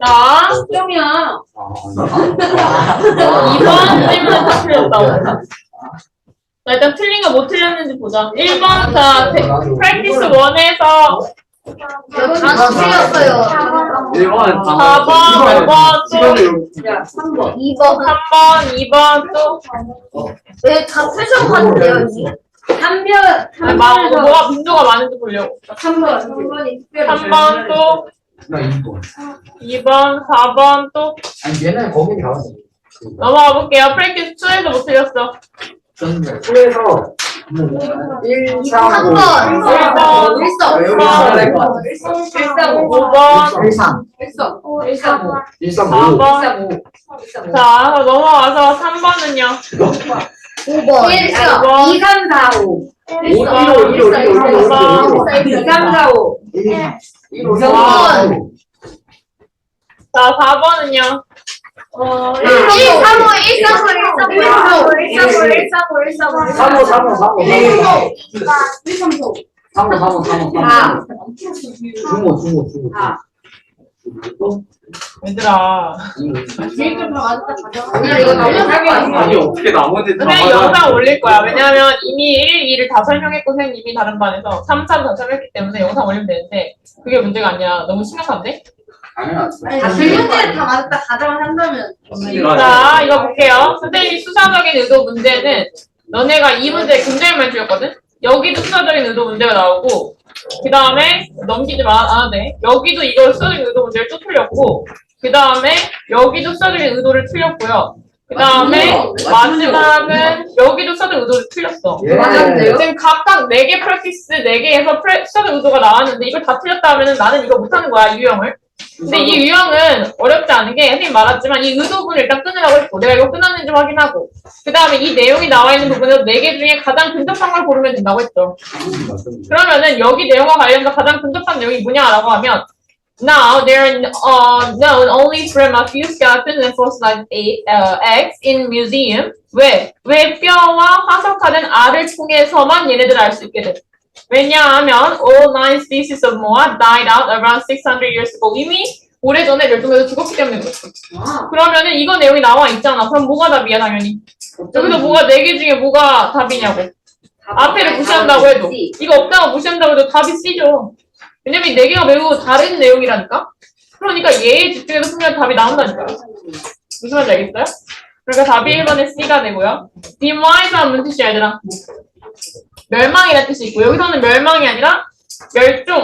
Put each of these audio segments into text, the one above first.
자, 점이야. 2번 질문은 다 틀렸다고. 자, 일단 틀린 거 못 틀렸는지 보자. 1번, 자, practice 1에서 다 틀렸어요. 1번 4번, 5번, 또 야, 3번. 3번, 2번, 또 왜 다 틀렸거든요, 언니? 3번. 뭐가 빈도가 많은지 보려고. 3번이 특별히. 3번, 또 나 2번 2번, 4번, 또 아니 얘는 거기 나왔어 넘어가 볼게요. practice 2에서 못 틀렸어. 그래서 1, 4, 5 3번. 5번, 1, 3 1, 3, 5 4번. 자, 넘어와서 3번은요. 5번. 2, 3, 4, 5. 1, 5 1, 5 1, 5 2, 3, 4, 5. 1, 5 4번. 자, 4번은요. 1, 3, 5, 1, 3, 5, 1, 3, 5, 1, 3, 5, 1, 3, 5, 1, 3, 5, 1, 3, 5. 3, 5, 3, 5, 3, 5 1, 3, 5. 3, 5, 3, 5, 3, 5 4. 중호 얘들아. 언니야, 이거 너무 설명 아니 어떻게 나머지 다 그냥 영상 올릴 거야. 왜냐면 이미 1, 2를 다 설명했고, 선생님이 다른 반에서 3, 4도 다 설명했기 때문에 영상 올리면 되는데, 그게 문제가 아니라 너무 심각한데? 당연하지 다 질문지를 다 맞았다 가정을 한다면. 자, 이거 볼게요. 선생님이 수사적인 의도 문제는 너네가 이 문제 굉장히 많이 줄였거든? 여기도 수사적인 의도 문제가 나오고, 그 다음에 넘기지 않아도 돼. 여기도 이거 수사적인 의도 문제를 또 틀렸고, 그 다음에 여기도 수사적인 의도를 틀렸고요. 그 다음에 마지막은 여기도 수사적인 의도를 틀렸어. 맞았는데요? 지금 각각 4개 프랙티스 4개에서 수사적 의도가 나왔는데 이걸 다 틀렸다 하면은 나는 이거 못하는 거야, 유형을. 근데 이 유형은 어렵지 않은 게 선생님 말했지만 이 의도분을 일단 끊으라고 했고 내가 이거 끝났는지 확인하고 그 다음에 이 내용이 나와 있는 부분에서 4개 중에 가장 근접한 걸 고르면 된다고 했죠. 그러면은 여기 내용과 관련해서 가장 근접한 내용이 뭐냐라고 하면 Now there are known only from a few skeletons and fossilized eggs in museum. 왜 뼈와 화석화된 알을 통해서만 얘네들을 알 수 있게 돼. 왜냐하면 all 9 species of moa died out around 600 years ago. 이미 오래전에 멸종해서 죽었기 때문에 그렇죠. 그러면은 이거 내용이 나와 있잖아. 그럼 뭐가 답이야 당연히. 여기서 뭐가 4개 중에 뭐가 답이냐고. 앞에를 무시한다고 해도 이거 없다고 무시한다고 해도 답이 C죠. 왜냐면 이 4개가 매우 다른 내용이라니까. 그러니까 얘에 집중해서 풀면 답이 나온다니까요. 무슨 말인지 알겠어요? 그러니까 답이 1번에 C가 되고요. Demise가 무슨 뜻이야 얘들아? 멸망이라는 뜻이 있고 여기서는 멸망이 아니라 멸종.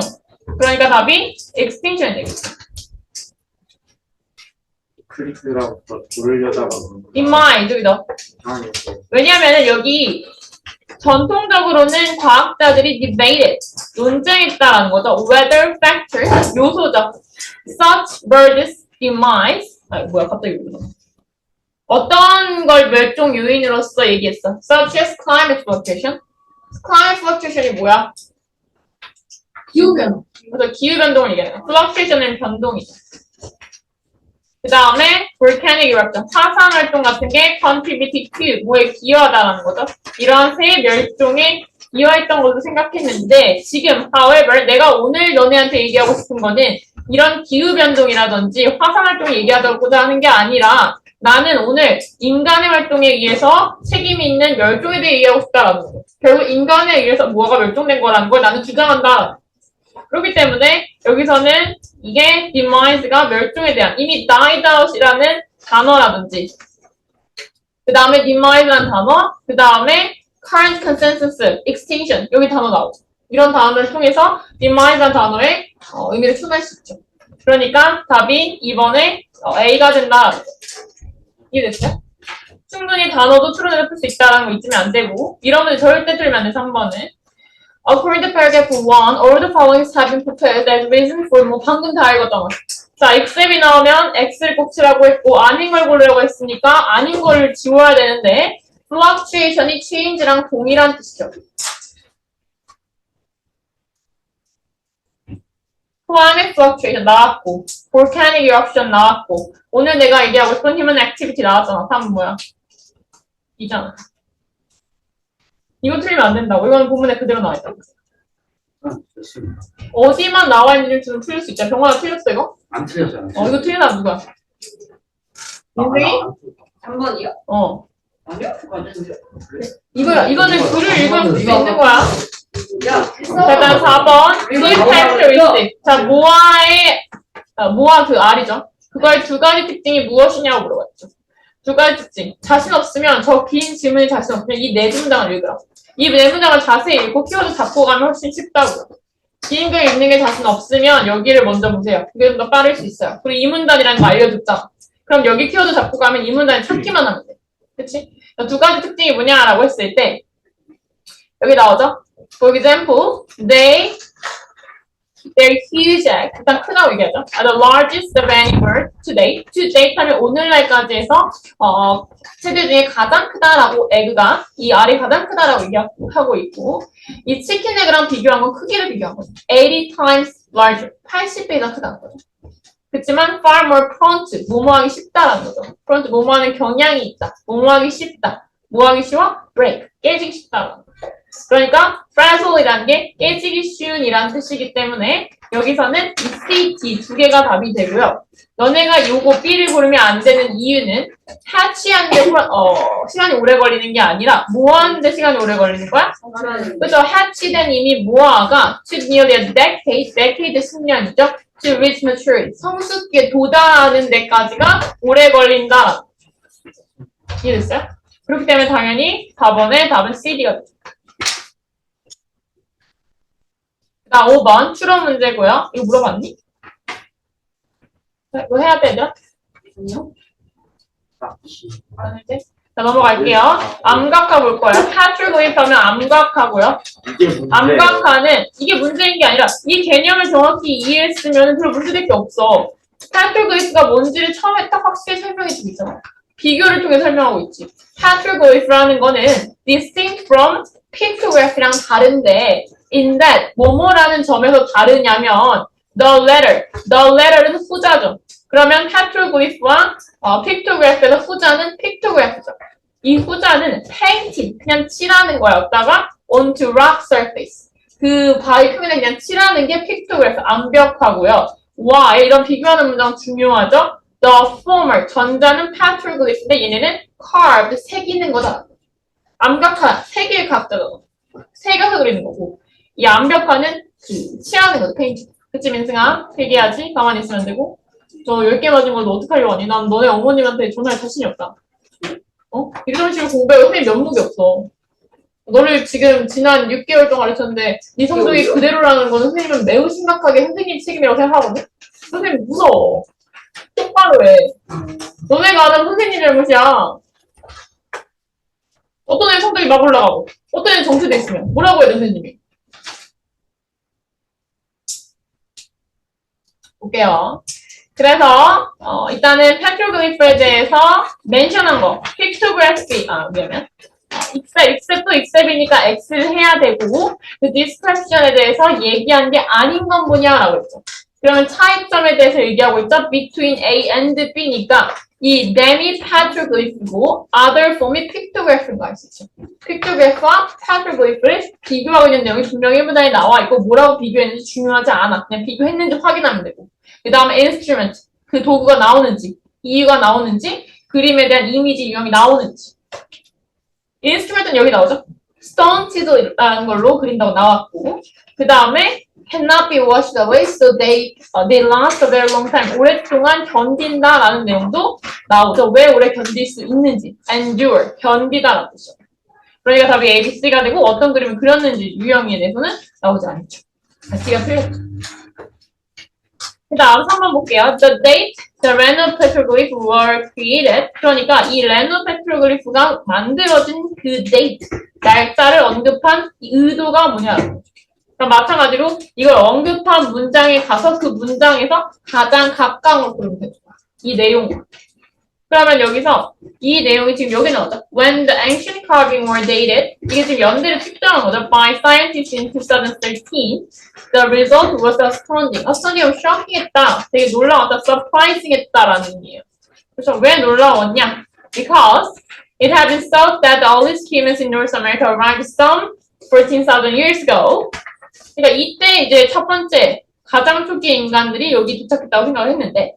그러니까 답이 extinction이 되겠죠. 클릭이라고 부르려다가 Demise 여기다. 왜냐하면 여기 전통적으로는 과학자들이 debated 논쟁했다라는 거죠. Weather factors 요소죠. Such birds demise 뭐야 갑자기 모르겠어. 어떤 걸 멸종 요인으로서 얘기했어. Such as climate fluctuation. Climate fluctuation이 뭐야? 기후변. 그래서 기후변동을 얘기하는 거야. Fluctuation은 변동이죠. 그 다음에 volcanic eruption, 화산 활동 같은 게 contributed to, 뭐에 기여하다라는 거죠. 이런 새 멸종에 기여했던 것으로 생각했는데 지금 however 내가 오늘 너네한테 얘기하고 싶은 거는 이런 기후변동이라든지 화산 활동을 얘기하자고자 하는 게 아니라 나는 오늘 인간의 활동에 의해서 책임이 있는 멸종에 대해 얘기하고 싶다라는 거죠. 결국 인간에 의해서 뭐가 멸종된 거라는 걸 나는 주장한다. 그렇기 때문에 여기서는 이게 demise가 멸종에 대한 이미 died out이라는 단어라든지 그 다음에 demise라는 단어 그 다음에 current consensus, extinction 여기 단어 나오죠. 이런 단어를 통해서 demise라는 단어의 의미를 추론할 수 있죠. 그러니까 답이 2번에 A가 된다. 이해됐어요? 충분히 단어도 추론해서 풀 수 있다라는 거 잊으면 안 되고 이런 문제 절대 틀리면 안 돼. 3번은 According to paragraph 1, all the following have been proposed as reason for 뭐 방금 다 읽었던 거. 자, XM이 나오면 X를 꼭 치라고 했고 아닌 걸 고르라고 했으니까 아닌 걸 지워야 되는데 fluctuation이 change랑 동일한 뜻이죠. climate fluctuation 나왔고 volcanic eruption 나왔고 오늘 내가 얘기하고 싶은 human activity 나왔잖아. 답은 뭐야? 이잖아. 이거 틀리면 안 된다고. 이건 본문에 그대로 나와 있다고. 좋습니다. 어디만 나와 있는지 좀 틀릴 수 있잖아. 병원아 틀렸어 이거? 안 틀렸잖아. 이거 틀린 사람 누구야? 민생이? 3번이요? 아니요? 맞는데. 이거는 글을 읽을 수 있는 거야. 야, 자, 다음 4번. Good characteristic. 자, 모아 그 R이죠. 그거의 두 가지 특징이 무엇이냐고 물어봤죠. 두 가지 특징. 자신 없으면, 저 긴 질문에 자신 없으면 이 네 문장을 읽으라. 이 네 문장을 자세히 읽고 키워드 잡고 가면 훨씬 쉽다고요. 긴 글 읽는 게 자신 없으면 여기를 먼저 보세요. 그게 좀 더 빠를 수 있어요. 그리고 이 문단이라는 거 알려줬잖아. 그럼 여기 키워드 잡고 가면 이 문단을 찾기만 하면 돼. 그치? 두 가지 특징이 뭐냐라고 했을 때 여기 나오죠? For example, they're huge egg. 일단 크다고 얘기하죠. The largest of any bird to date. To date 하면 오늘날까지 해서 새들 중에 가장 크다라고 에그가 이 알이 가장 크다라고 얘기하고 있고 이 치킨 에그랑 비교한 건 크기를 비교한 거죠. 80 times larger. 80배 이상 크다는 거죠. 그렇지만 far more prone to. 뭐뭐하기 쉽다라는 거죠. prone to 뭐뭐하는 경향이 있다. 뭐뭐하기 쉽다. 뭐하기 쉬워? break. 깨지기 쉽다라는 거죠. 그러니까 fragile이라는 게 깨지기 쉬운이라는 뜻이기 때문에 여기서는 이 C, D 두 개가 답이 되고요. 너네가 요거 B를 고르면 안 되는 이유는 hatch하는데 시간이 오래 걸리는 게 아니라 모아하는데 시간이 오래 걸리는 거야? 그죠? hatch된 이미 모아가 to nearly a decade, decade 10년이죠. to reach maturity, 성숙기에 도달하는 데까지가 오래 걸린다. 이해됐어요? 그렇기 때문에 당연히 4번의 답은 CD가 되죠. 자, 5번 추론 문제고요. 이거 물어봤니? 이거 해야 돼, 얘들아? 아니요. 안 할 때? 자, 넘어갈게요. 암각화 볼 거예요. petroglyph 하면 암각화고요. 암각화는 이게 문제인 게 아니라 이 개념을 정확히 이해했으면 별로 문제될 게 없어. petroglyph가 뭔지를 처음에 딱 확실히 설명해 주고 있잖아. 비교를 통해 설명하고 있지. petroglyph라는 거는 distinct from pictograph랑 다른데 in that 뭐뭐라는 점에서 다르냐면 the letter는 후자죠. 그러면 petroglyph와 pictograph에서 후자는 pictograph죠. 이 후자는 painted 그냥 칠하는 거였다가 onto rock surface 그 바위 표면에 그냥 칠하는 게 pictograph 암벽화고요. why 이런 비교하는 문장 중요하죠. The former 전자는 petroglyph인데 얘네는 carved 새기는 거다. 암벽화 새길 각자죠. 새겨서 그리는 거고 이 암벽화는 칠하는 거죠. 페인트. 그치 민승아? 필기해야지. 가만히 있으면 안 되고. 저 10개 맞은 걸로 어떡하려고 하니? 난 너네 어머님한테 전화할 자신이 없다. 이런 식으로 공부해. 선생님 면목이 없어. 너를 지금 지난 6개월 동안 가르쳤는데 네 성적이 그대로라는 건 선생님은 매우 심각하게 선생님 책임이라고 생각하거든? 선생님 무서워. 똑바로 해. 너네가 하는 선생님 잘못이야. 어떤 애 성적이 막 올라가고 어떤 애는 정체돼 있으면 뭐라고 해야 돼 선생님이? 볼게요. 그래서 일단은 petroglyph에 대해서 멘션한 거 pictography 미안해 except도 excep이니까 x를 해야 되고 그 description에 대해서 얘기한 게 아닌 건 뭐냐라고 했죠. 그러면 차이점에 대해서 얘기하고 있죠. between A and B니까 이 then이 petroglyph고 other form이 pictograph인 거 알 수 있죠. pictograph와 petroglyph를 비교하고 있는 내용이 분명히 문단에 나와 있고 뭐라고 비교했는지 중요하지 않아. 그냥 비교했는지 확인하면 되고 그 다음에 instrument 그 도구가 나오는지 이유가 나오는지 그림에 대한 이미지 유형이 나오는지 instrument은 여기 나오죠. stone chisel이라는 걸로 그린다고 나왔고 그 다음에 cannot be washed away so they last a very long time 오랫동안 견딘다라는 내용도 나오죠. 왜 오래 견딜 수 있는지 endure 견디다라는 뜻이죠. 그러니까 답이 A, B, C가 되고 어떤 그림을 그렸는지 유형에 대해서는 나오지 않죠. C가 틀렸죠. 그 다음 3번 볼게요. The date the Reno petroglyph were created. 그러니까 이 Reno petroglyph가 만들어진 그 date, 날짜를 언급한 의도가 뭐냐라고. 그럼 마찬가지로 이걸 언급한 문장에 가서 그 문장에서 가장 가까운 걸 고르면 되죠. 이 내용. 그러면 여기서 이 내용이 지금 여기 나오죠. When the ancient carving were dated, 이게 지금 연대를 측정한 거죠. By scientists in 2013, the result was astounding. astounding, shocking했다. 되게 놀라웠다. surprising했다라는 의미예요. 그래서 왜 놀라웠냐? Because it had been thought that the earliest humans in North America arrived some 14,000 years ago. 그러니까 이때 이제 첫 번째 가장 초기의 인간들이 여기 도착했다고 생각을 했는데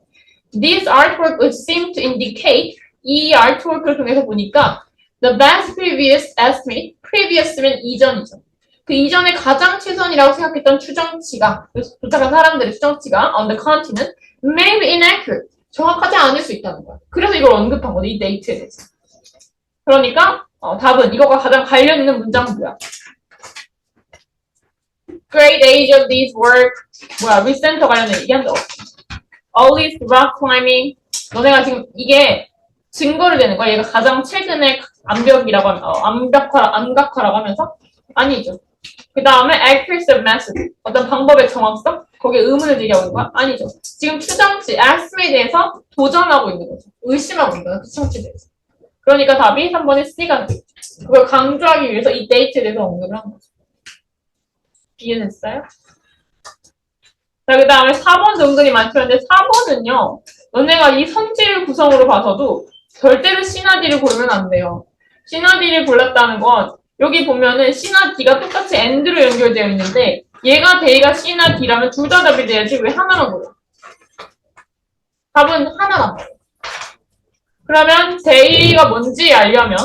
This artwork would seem to indicate 이 artwork를 통해서 보니까 the best previous estimate, previous면 이전이죠. 그 이전에 가장 최선이라고 생각했던 추정치가 도착한 사람들의 추정치가 on the continent may be inaccurate. 정확하지 않을 수 있다는 거야. 그래서 이걸 언급한 거죠. 이 데이트에 대해서. 그러니까 답은 이거가 가장 관련 있는 문장은 뭐야? Great age of these work 리센터 관련된 얘기한다고. Earliest rock climbing. 너네가 지금 이게 증거를 내는 거야. 얘가 가장 최근의 암벽이라고 하면 암각화라고 하면서 아니죠. 그 다음에 accuracy of method. 어떤 방법의 정확성? 거기에 의문을 제기하고 있는 거야? 아니죠. 지금 추정치, estimate에 대해서 도전하고 있는 거죠. 의심하고 있는 거야. 추정치에 대해서. 그러니까 답이 3번의 C가 되겠죠. 그걸 강조하기 위해서 이 데이트에 대해서 언급을 한 거죠. 이해됐어요? 자, 그 다음에 4번도 은근히 많던데 4번은요. 너네가 이 선지를 구성으로 봐서도 절대로 C나 D를 고르면 안 돼요. C나 D를 골랐다는 건 여기 보면은 C나 D가 똑같이 AND로 연결되어 있는데 얘가 대가 C나 D라면 둘 다 답이 돼야지 왜 하나만 골라? 답은 하나만 골라. 그러면 대가 뭔지 알려면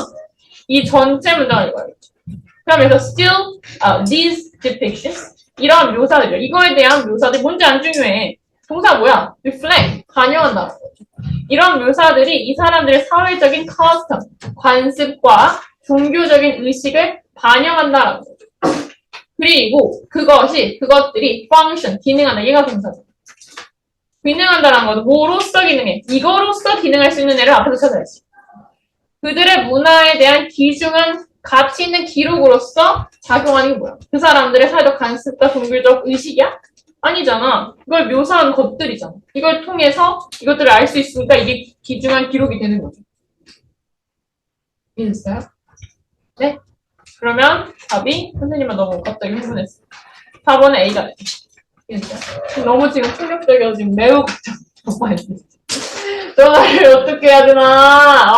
이 전체 문장을 읽어야겠죠. 그러면서 still these depictions 이런 묘사들이요. 이거에 대한 묘사들이 뭔지 안 중요해. 동사 뭐야? reflect, 반영한다는 거죠. 이런 묘사들이 이 사람들의 사회적인 custom, 관습과 종교적인 의식을 반영한다라는 거죠. 그리고 그것들이 function, 기능한다. 얘가 동사죠. 기능한다라는 것은 뭐로서 기능해? 이거로서 기능할 수 있는 애를 앞에서 찾아야지. 그들의 문화에 대한 귀중한 가치 있는 기록으로서 작용하는 게 뭐야? 그 사람들의 사회적 관습과 종교적 의식이야? 아니잖아. 이걸 묘사한 것들이잖아. 이걸 통해서 이것들을 알 수 있으니까 이게 귀중한 기록이 되는 거죠. 이해됐어요? 네? 그러면 답이 선생님은 너무 갑자기 흥분했어. 4번은 A가 돼. 이해됐어요? 너무 지금 충격적이어서 지금 매우 걱정했어. 전화를 어떻게 해야 되나?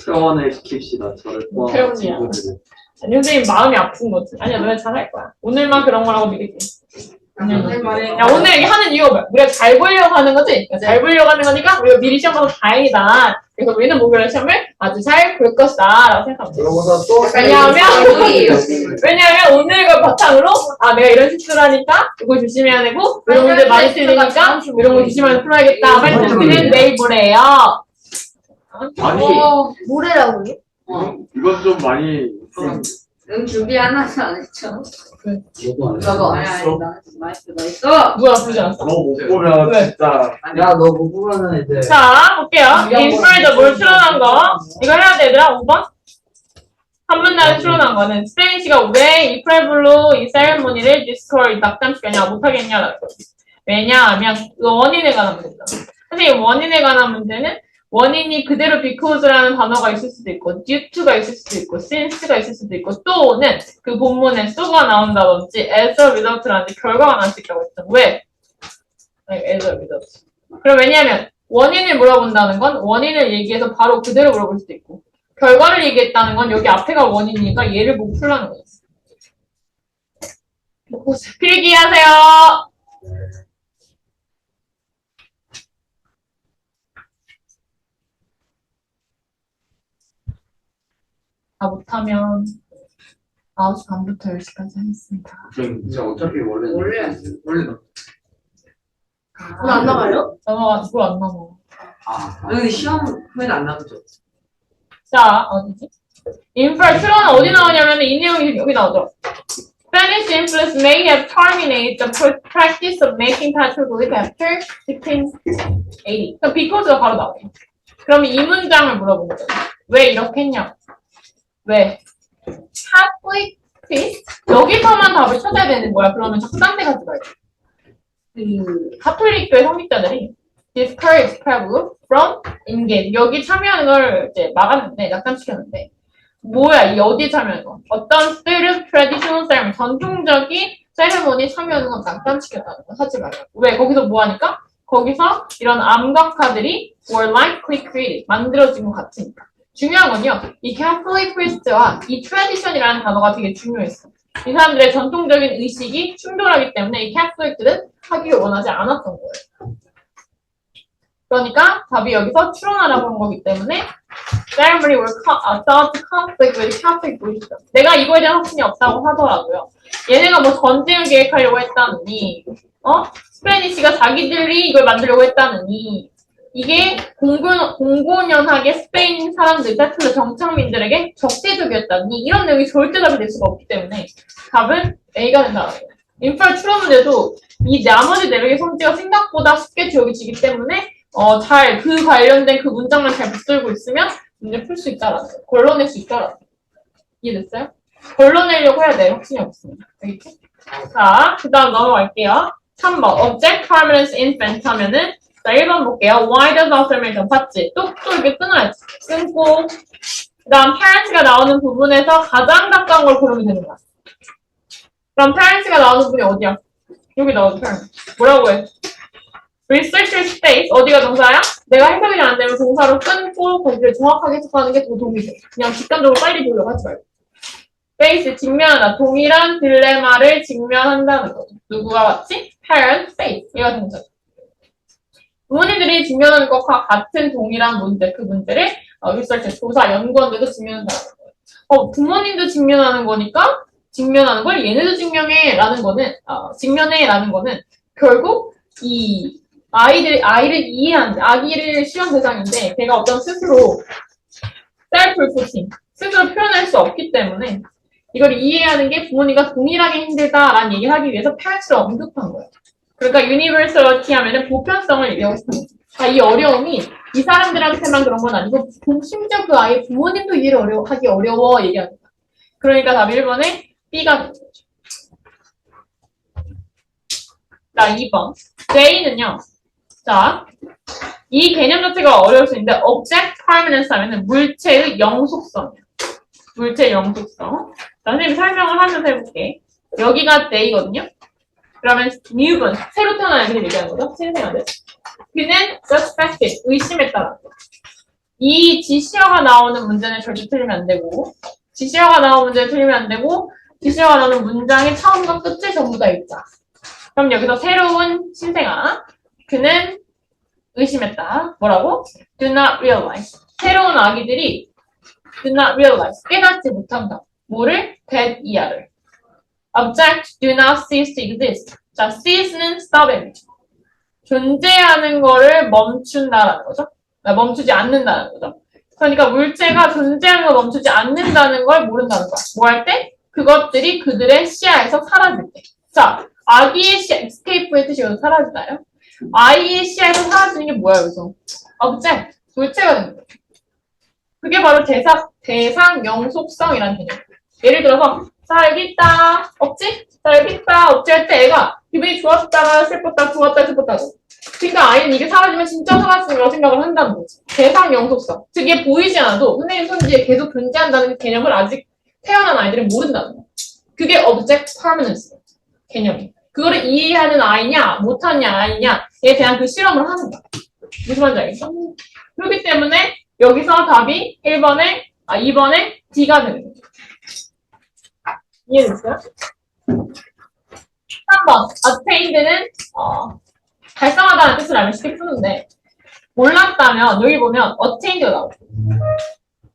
퇴원을 시킵시다. 저를 포함한 퇴원이야. 친구들을. 아니, 선생님 마음이 아픈 거지. 아니야, 너네 잘할 거야. 오늘만 그런 거라고 믿을게. 야, 오늘 얘기 하는 이유가 뭐야? 우리가 잘 보려고 하는 거지? 그러니까 잘 보려고 하는 거니까 우리가 미리 시험 봐서 다행이다. 그래서 우리는 목요일 시험을 아주 잘 볼 것이다. 라고 생각합니다. 그러고서 또 왜냐하면 오늘 걸 바탕으로 내가 이런 실수를 하니까 이거 조심해야 되고 이런 문제 많이 틀리니까 이런 거 조심하면서 풀어야겠다. 말씀드리는 내일 모레예요. 아니, 뭐래라고요? 이건 좀 많이. 응, 준비 하나도 안 했죠? 너도 안 저거 했어? 나이스 누가 보지 않았어? 너 못 보면 왜? 진짜. 야, 너 못 보면은 이제 자, 볼게요. 인프라이더 뭘 출연한 거. 이거 해야 돼, 얘들아. 5번. 한 번 날에 출연한 거는 스페인시가 왜 이 프레블로 이 세레모니를 디스코를 낙담시켰냐, 못하겠냐라고. 왜냐하면 원인에 관한 문제다. 선생님, 원인에 관한 문제는 원인이 그대로 because라는 단어가 있을 수도 있고 due to가 있을 수도 있고 since가 있을 수도 있고 또는 그 본문에 so가 나온다든지 as a result라든지 결과가 나올 수 있다고 했죠. 왜? as a result. 그럼 왜냐하면 원인을 물어본다는 건 원인을 얘기해서 바로 그대로 물어볼 수도 있고 결과를 얘기했다는 건 여기 앞에가 원인이니까 얘를 보고 풀라는 거예요. 필기하세요. 다 못하면 9시 반부터 10시까지 하겠습니다. 진짜 어차피 원래 오늘 안 나가요? 넘어가지고 안 넘어. 근데 시험 후에는 안 나오죠. 자, 어디지? 인프라 출연은 어디 나오냐면 이 내용이 여기 나오죠. Spanish influence may have terminated the practice of making petroglyph after 1680. 그럼 because가 바로 나와요. 그럼 이 문장을 물어본 거죠. 왜 이렇게 했냐? 왜? Catholic priest? 여기서만 답을 찾아야 되는 거야. 그러면 자꾸 딴 데 가지 말고. 그 카톨릭교의 성직자들이 discourage Pablo from engage. 여기 참여하는 걸 이제 막았는데, 낙담시켰는데. 뭐야, 이 어디에 참여하는 거? 어떤 spirit traditional ceremony, 전통적인 세레모니 참여하는 건 낙담시켰다는 거 하지 말라고. 왜? 거기서 뭐 하니까? 거기서 이런 암각화들이 were likely created. 만들어진 것 같으니까. 중요한 건요, 이 Catholic priest와 이 tradition이라는 단어가 되게 중요했어. 이 사람들의 전통적인 의식이 충돌하기 때문에 이 캐톨릭들은 하기를 원하지 않았던 거예요. 그러니까 답이 여기서 추론하라고 한 거기 때문에 ceremony were thought to conflict with Catholic wisdom. 내가 이거에 대한 확신이 없다고 하더라고요. 얘네가 뭐 전쟁을 계획하려고 했다느니, 스페니시가 자기들이 이걸 만들려고 했다느니, 이게 공공연하게 스페인 사람들, 세틀러 정착민들에게 적대적이었다니 이런 내용이 절대 답이 될 수가 없기 때문에 답은 A가 된다. 인프라 추론 문제도 이 나머지 4개의 성질가 생각보다 쉽게 지워지기 때문에 잘 그 관련된 그 문장만 잘 붙들고 있으면 문제 풀 수 있다라는 거예요. 걸러낼 수 있다라는 거예요. 이해됐어요? 걸러내려고 해야 돼요. 확신이 없습니다. 알겠지? 자, 그 다음 넘어갈게요. 3번 object permanence infant 하면은 자, 1번 볼게요. Why does affirmation 봤지? 또 이렇게 끊어야지. 끊고 그 다음 parents가 나오는 부분에서 가장 가까운 걸 고르면 되는 거야. 그럼 parents가 나오는 부분이 어디야? 여기 나오죠. parents. 뭐라고 해? researcher states 어디가 동사야? 내가 해석이 잘 안 되면 동사로 끊고 거기를 정확하게 해석하는 게 더 도움이 돼. 그냥 직관적으로 빨리 보려고 하지 말고. face 직면하다. 동일한 딜레마를 직면한다는 거죠. 누구와 같이? parent face. 얘가 동사죠. 부모님들이 직면하는 것과 같은 동일한 문제, 그 문제를 researcher, 조사, 연구원들도 직면한다는 거예요. 부모님도 직면하는 거니까 직면하는 걸 얘네도 직면해라는 거는 직면해라는 거는 결국 이 아이를 이해하는 아기를 시험 대상인데 걔가 어떤 스스로 self-reporting 스스로 표현할 수 없기 때문에 이걸 이해하는 게 부모님과 동일하게 힘들다라는 얘기를 하기 위해서 parents를 언급한 거예요. 그러니까 universality 하면은 보편성을 얘기하고 싶은 거죠. 이 어려움이 이 사람들한테만 그런 건 아니고 심지어 그 아이의 부모님도 이해를 하기 어려워 얘기하는 거야. 그러니까 답 1번에 B가 되는 거죠. 자, 2번. J는요. 자, 이 개념 자체가 어려울 수 있는데 object permanence 하면은 물체의 영속성이야. 물체의 영속성. 자, 선생님이 설명을 하면서 해볼게. 여기가 J거든요. 그러면 newborn, 새로 태어난 아이들을 얘기하는 거죠. 신생아들. 그는 suspected, 의심했다라는 거. 이 지시어가 나오는 문제는 절대 틀리면 안 되고 지시어가 나오는 문제는 틀리면 안 되고 지시어가 나오는 문장의 처음과 끝을 전부 다 읽자. 그럼 여기서 새로운 신생아 그는 의심했다. 뭐라고? Do not realize. 새로운 아기들이 do not realize. 깨닫지 못한다. 뭐를? that 이하를. object do not cease to exist. 자, cease는 stop입니다. 존재하는 거를 멈춘다라는 거죠. 멈추지 않는다는 거죠. 그러니까 물체가 존재하는 걸 멈추지 않는다는 걸 모른다는 거야. 뭐 할 때? 그것들이 그들의 시야에서 사라질 때. 자, 아기의 시야, escape의 뜻이 여기서 사라지나요? 아이의 시야에서 사라지는 게 뭐야, 여기서? object, 물체가 되는 거예요. 그게 바로 대상 영속성이라는 개념. 예를 들어서, 자, 여기 있다. 없지? 자, 여기 있다. 없지? 할 때 애가 기분이 좋았다가 슬펐다, 좋았다, 슬펐다고. 그러니까 아이는 이게 사라지면 진짜 사라지는 거라고 생각을 한다는 거지. 대상 영속성. 즉, 이게 보이지 않아도 선생님 손 뒤에 계속 존재한다는 개념을 아직 태어난 아이들은 모른다는 거야. 그게 object permanence 개념이. 그거를 이해하는 아이냐, 못하는 아이냐에 대한 그 실험을 하는 거야. 무슨 말인지 알겠어? 그렇기 때문에 여기서 답이 2번에 D가 되는 거죠. 이해됐어요? 3번. attained는 달성하다는 뜻을 알면 쉽게 푸는데 몰랐다면 여기 보면 attained가 나오고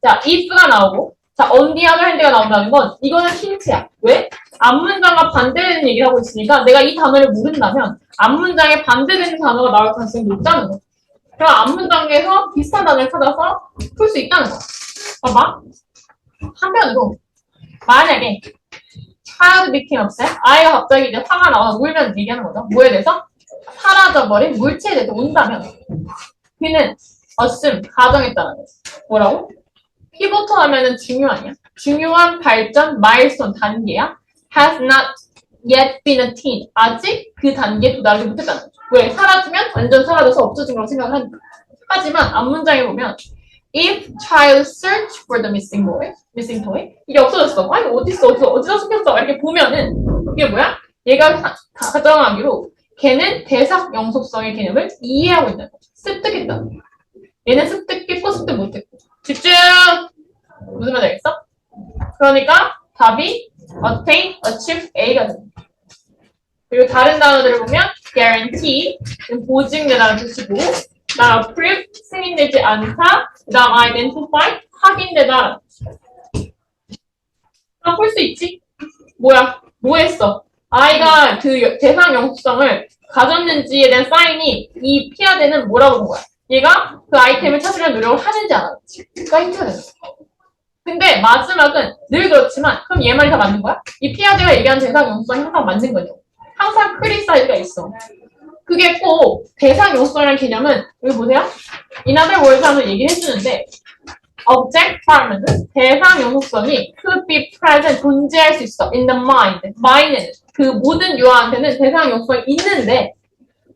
자, if가 나오고 자, on the other hand가 나온다는 건 이거는 힌트야. 왜? 앞문장과 반대되는 얘기를 하고 있으니까 내가 이 단어를 모른다면 앞문장에 반대되는 단어가 나올 가능성이 높다는 거야. 그럼 앞문장에서 비슷한 단어를 찾아서 풀 수 있다는 거야. 봐봐. 한편으로 만약에 child became upset, 아이가 갑자기 이제 화가 나와 울면 얘기하는 거죠. 뭐에 대해서? 사라져버린 물체에 대해서 온다면 그는 assume, 가정했다는 거지. 뭐라고? 피보터 하면은 중요하냐? 중요한 발전, 마일스톤 단계야. has not yet been attained. 아직 그 단계에 도달하지 못했다는 거죠. 왜? 사라지면 완전 사라져서 없어진 거라고 생각을 하니까. 하지만 앞문장에 보면 if child search for the missing toy 이게 없어졌어. 아니 어디서 숨겼어? 이렇게 보면은 이게 뭐야? 얘가 가정하기로 걔는 대상 영속성의 개념을 이해하고 있는 거죠. 습득했다는 거야. 얘는 습득했고 습득 못했고. 집중! 무슨 말인지 알겠어? 그러니까 답이 attain, achieve, A가 됩니다. 그리고 다른 단어들을 보면 guarantee, 보증되다는 뜻이고, 그다음 approve, 승인되지 않다, 그다음 identify, 확인되다. 그럼 풀 수 있지? 뭐야? 뭐 했어? 아이가 그 대상 영수성을 가졌는지에 대한 사인이 이 피아대는 뭐라고 본 거야? 얘가 그 아이템을 찾으려는 노력을 하는지 안 하는지. 그가 힌트가 되는 거야. 근데 마지막은 늘 그렇지만 그럼 얘 말이 다 맞는 거야? 이 피아대가 얘기한 대상 영수성이 항상 맞는 거냐고. 항상 크리사이즈가 있어. 그게 꼭 대상 영수성이라는 개념은 여기 보세요. In other words 하면 얘기를 해주는데 object 하면은 대상 영속성이 could be present 존재할 수 있어 in the mind. mind에는 그 모든 유아한테는 대상 영속성이 있는데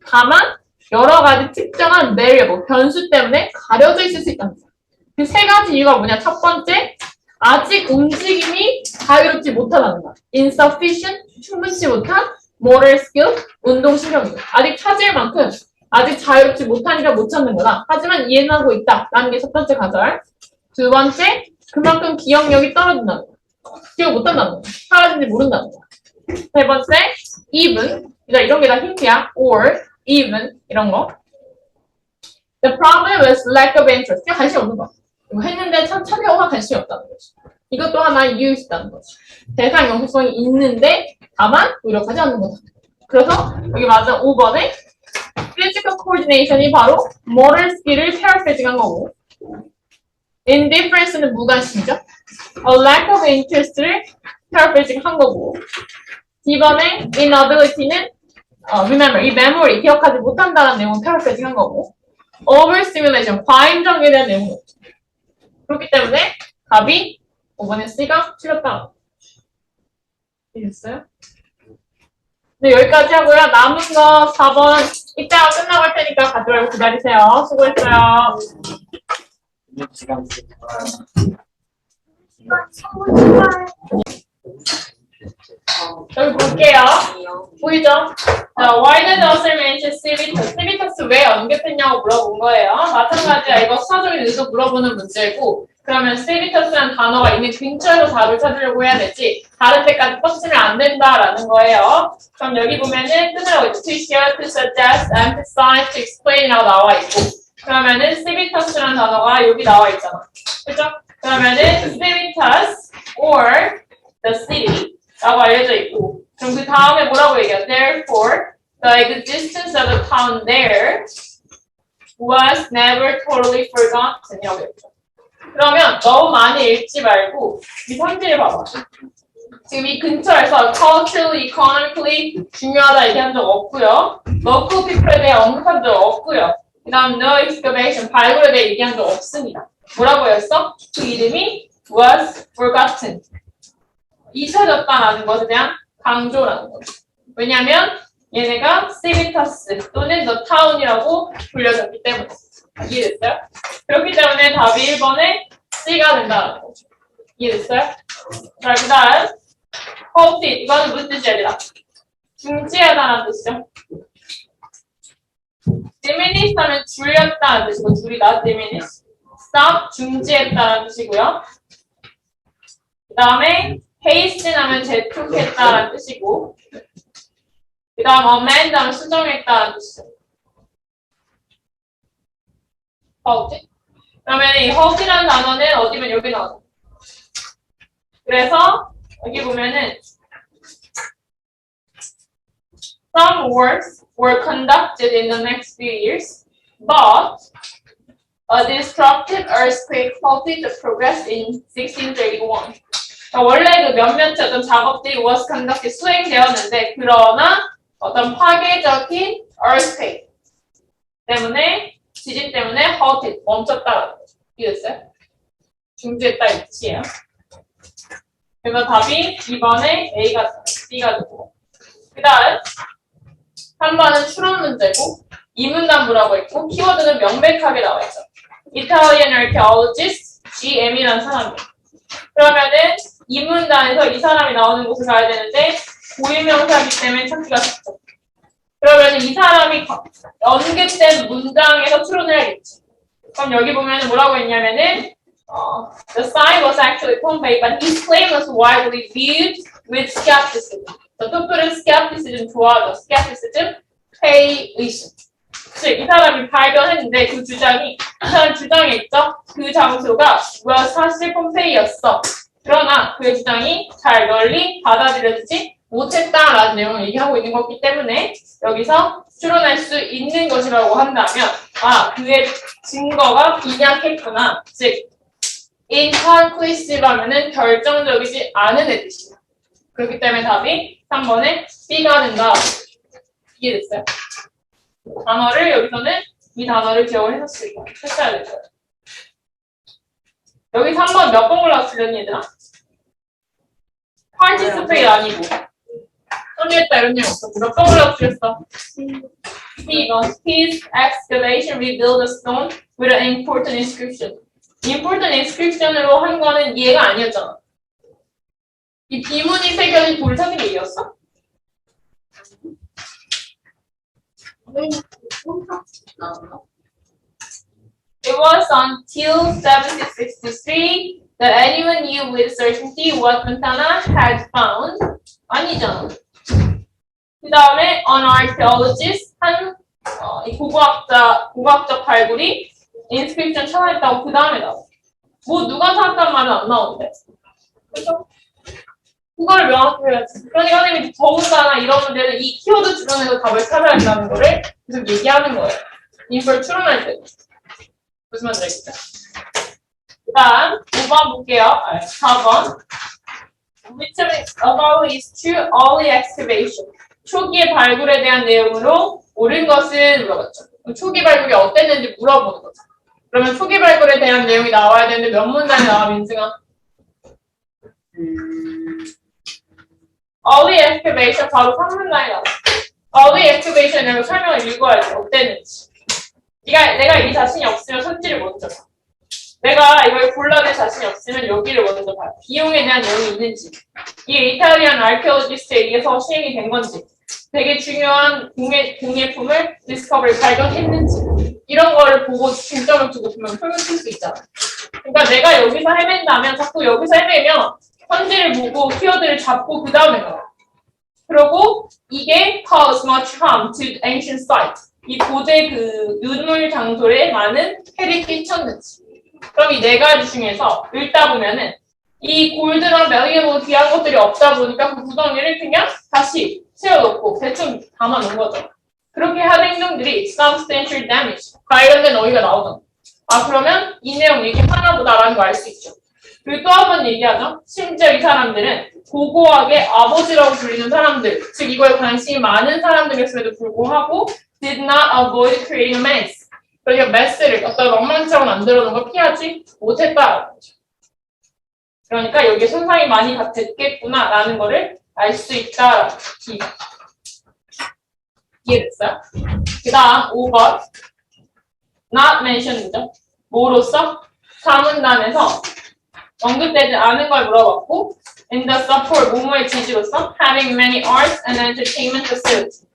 다만 여러 가지 특정한 variable 변수 때문에 가려져 있을 수 있다는 거야. 그 세 가지 이유가 뭐냐? 첫 번째, 아직 움직임이 자유롭지 못하다는 거야. insufficient 충분치 못한 motor skill 운동신경이 아직 찾을 만큼 아직 자유롭지 못하니까 못 찾는 거다. 하지만 이해하고 있다라는 게 첫 번째 가설. 두 번째, 그만큼 기억력이 떨어진다는 거야. 기억 못한다는 거야. 사라진지 모른다는 거야. 세 번째, even. 이런 게 다 힌트야. or, even. 이런 거. The problem is lack of interest. 그냥 관심이 없는 거야. 이거 했는데 참 참여가 관심이 없다는 거지. 이것도 하나의 이유일 수 있다는 거지. 대상 영속성이 있는데 다만 노력하지 않는 거다. 그래서 여기 맞은 5번에 physical coordination이 바로 motor skill을 paraphrasing한 거고 indifference는 무관심이죠. A lack of interest를 paraphrasing 한 거고 이번에 inability는 remember, 이 memory, 기억하지 못한다는 내용을 paraphrasing 한 거고 overstimulation, 과잉정에 대한 내용이었죠. 그렇기 때문에 답이 5번에 C가 틀렸다. 이해됐어요? 네, 여기까지 하고요. 남은 거 4번 이따가 끝나고 할 테니까 가지 말고 기다리세요. 수고했어요. 여기 볼게요. 보이죠? 자, why did the author mention civitas? civitas 왜 언급했냐고 물어본 거예요. 마찬가지야. 이거 수사적인 의도 물어보는 문제고 그러면 civitas라는 단어가 있는 근처에서 답을 찾으려고 해야 되지 다른 데까지 뻗치면 안 된다라는 거예요. 그럼 여기 보면은 끊으라고 있죠. to share, to suggest, emphasize, to explain이라고 나와 있고 그러면은 civitas라는 단어가 여기 나와 있잖아. 그죠? 그러면은 civitas or the city 라고 알려져 있고 그럼 그 다음에 뭐라고 얘기해요? Therefore, the existence of the town there was never totally forgotten 이라고 했죠. 그러면 너무 많이 읽지 말고 이 선지를 봐봐. 지금 이 근처에서 culturally, economically 중요하다 얘기한 적 없고요. local people에 대해 언급한 적 없고요. 그 다음 no excavation, 발굴에 대해 얘기한 적 없습니다. 뭐라고 했어? 그 이름이 was forgotten. 잊혀졌다라는 것에 대한 강조라는 거죠. 왜냐하면 얘네가 civitas 또는 the town이라고 불려졌기 때문에. 이해됐어요? 그렇기 때문에 답이 1번에 C가 된다는 거죠. 이해됐어요? 자, 그 다음 hold 이거는 무슨 뜻이 아니라 중지하다라는 뜻이죠. diminish 하면 줄였다는 뜻이고 줄이다 diminish stop 중지했다라는 뜻이고요. 그 다음에 hasten 하면 재촉했다라는 뜻이고 그 다음 amend 하면 수정했다라는 뜻이죠. hold. 그러면 이 hold이라는 단어는 어디면 여기 나오죠. 그래서 여기 보면은 some works were conducted in the next few years, but a destructive earthquake halted the progress in 1631. 원래 그 몇몇 어떤 작업들이 was conducted 수행되었는데 그러나 어떤 파괴적인 earthquake 때문에 지진 때문에 halted 멈췄다라는 거죠. 이해됐어요? 중지했다 이 뜻이에요. 그러면 답이 2번에 A가 B가 되고 그 다음 3번은 추론 문제고 이문단부라고 있고 키워드는 명백하게 나와 있죠. Italian archaeologist GM이라는 사람이에요. 그러면은 이문단에서 이 사람이 나오는 곳을 가야 되는데 고유명사이기 때문에 찾기가 쉽죠. 그러면 이 사람이 언급된 문장에서 추론을 해야겠지. 그럼 여기 보면 뭐라고 했냐면은 The sign was actually conveyed, but his claim was widely viewed with skepticism. 또 put은 skepticism 좋아하죠. skepticism, 회의심. 즉, 이 사람이 발견했는데 그 주장이, 이 사람 주장에 있죠? 그 장소가 사실 폼페이였어. 그러나 그의 주장이 잘 널리 받아들여지지 못했다라는 내용을 얘기하고 있는 거기 때문에 여기서 추론할 수 있는 것이라고 한다면 그의 증거가 빈약했구나. 즉, inconclusive 하면은 결정적이지 않은 애 뜻이야. 그렇기 때문에 답이 3번에 B가 된다. 이해됐어요? 단어를 여기서는 이 단어를 기억을 했어야 될 거예요. 여기 3번 몇 번 골랐으려니 얘들아? participate 아니고 참여했다 이런 내용 없었고 몇 번 골랐으렸어? 2번 His excavation revealed a stone with an important inscription. important inscription으로 한 거는 이해가 아니었잖아. 이 비문이 새겨진 돌을 찾는 게 이해였어? It was until 1763 that anyone knew with certainty what Montana had found. 아니잖아. 그 다음에 an archaeologist, 이 고고학적 발굴이 inscription 찾아냈다고 그 다음에 나와. 뭐 누가 찾았단 말은 안 나오는데. 그죠? 그걸 명확히 해야지. 그러니까 선생님이 더군다나 이런 문제는 이 키워드 주변에서 답을 찾아야 한다는 거를 계속 얘기하는 거예요. 인프를 추론할 때. 무슨 말인지 알겠죠? 그 다음 5번 볼게요. 4번. Which about is true early excavation. 초기의 발굴에 대한 내용으로 옳은 것을 물어봤죠. 초기 발굴이 어땠는지 물어보는 거죠. 그러면 초기 발굴에 대한 내용이 나와야 되는데 몇 문장이 나와, 민승아? Early excavation 바로 3문장이 나와. Early excavation으로 설명을 읽어야지. 어땠는지. 내가 이 자신이 없으면 손질을 먼저 봐. 내가 이걸 골라낼 자신이 없으면 여기를 먼저 봐요. 비용에 대한 내용이 있는지. 이게 이탈리안 아르케올로지스트에 의해서 시행이 된 건지. 되게 중요한 공예품을 발견했는지. 이런 거를 보고 중점을 두고 보면 표를 쓸 수 있잖아. 그러니까 내가 여기서 헤맨다면 자꾸 여기서 헤매면 현지를 보고 키워드를 잡고 그 다음에 가요. 그리고 이게 cause much harm to the ancient site. 이 고대 그 유물 장소에 많은 해를 끼쳤는지. 그럼 이 네 가지 중에서 읽다 보면은 이 골드랑 멜리에보 귀한 것들이 없다 보니까 그 구덩이를 그냥 다시 세워놓고 대충 담아놓은 거죠. 그렇게 한 행동들이 substantial damage, 관련된 어휘가 나오잖아. 그러면 이 내용 얘기 하나보다라는 거 알 수 있죠. 그리고 또 한 번 얘기하죠. 심지어 이 사람들은 고고하게 아버지라고 불리는 사람들, 즉 이거에 관심이 많은 사람들이었음에도 불구하고 did not avoid creating a mess. 그러니까 메스를 어떤 엉망처럼 만들어놓은 걸 피하지 못했다라는 거죠. 그러니까 여기에 손상이 많이 됐겠구나라는 거를 알 수 있다. 이해됐어요? 그 다음 5번 not mentioned죠. 뭐로써? 사문단에서 언급되지 않은 걸 물어봤고 in the support, 뭐뭐의 지지로서 having many arts and entertainment facilities.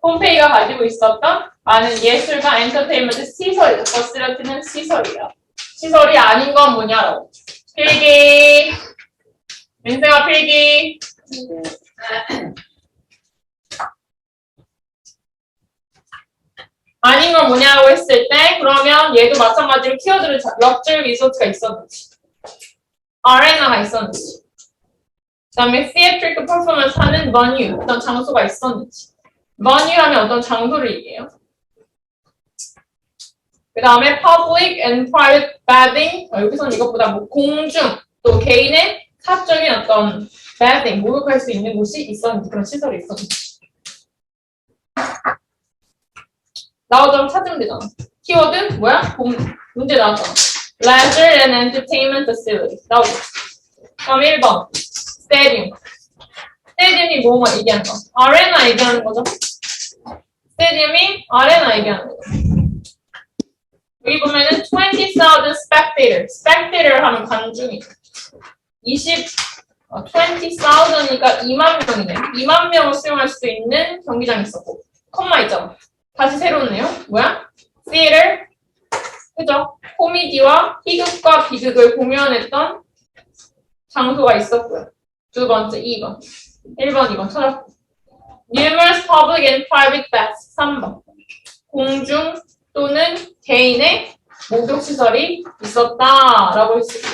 폼페이가 가지고 있었던 많은 예술과 엔터테인먼트 시설이죠. facility는 시설이야. 시설이 아닌 건 뭐냐라고. 필기. 민생아 필기. 아닌 건 뭐냐고 했을 때 그러면 얘도 마찬가지로 키워드를 역줄 리소트가 있었는지 아레나가 있었는지 그 다음에 theatrical performance 하는 venue 어떤 장소가 있었는지 venue 하면 어떤 장소를 얘기해요. 그 다음에 public and private bathing 여기서는 이것보다 뭐 공중 또 개인의 사적인 어떤 bathing 목욕할 수 있는 곳이 있었는지 그런 시설이 있었는지 나오자면 찾으면 되잖아. 키워드 뭐야? 문제 나왔잖아. Leisure and entertainment facilities 나오죠. 그럼 1번 stadium. stadium이 뭐뭐 얘기하는 거? 아레나 얘기하는 거죠. stadium이 아레나 얘기하는 거죠. 여기 보면은 20,000 spectator. spectator 하면 관중이죠. 20,000이니까 2만 명이네. 2만 명을 수용할 수 있는 경기장이 있었고 컴마 있잖아. 다시 새로운 내용 뭐야? theater 그죠? 코미디와 희극과 비극을 공연했던 장소가 있었고요. 두 번째 2번. 1번, 2번 찾았고. Numerous public and private baths. 3번. 공중 또는 개인의 목욕시설이 있었다라고 했습니다.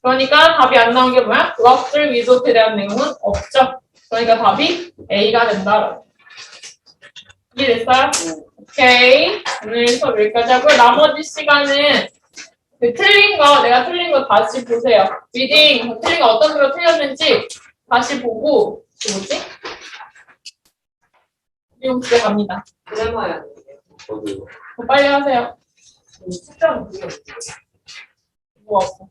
그러니까 답이 안 나온 게 뭐야? 럭들 리조트에 대한 내용은 없죠. 그러니까 답이 A가 된다. 이해됐어요? 오케이. 오늘 수업 여기까지 하고요. 나머지 시간은 그 틀린 거, 내가 틀린 거 다시 보세요. 리딩, 틀린 거 어떤 식으로 틀렸는지 다시 보고, 뭐지? 그리고 집에 갑니다. 그래봐야 돼. 저도 더 빨리 하세요. 책장 그게 없지. 뭐 없어.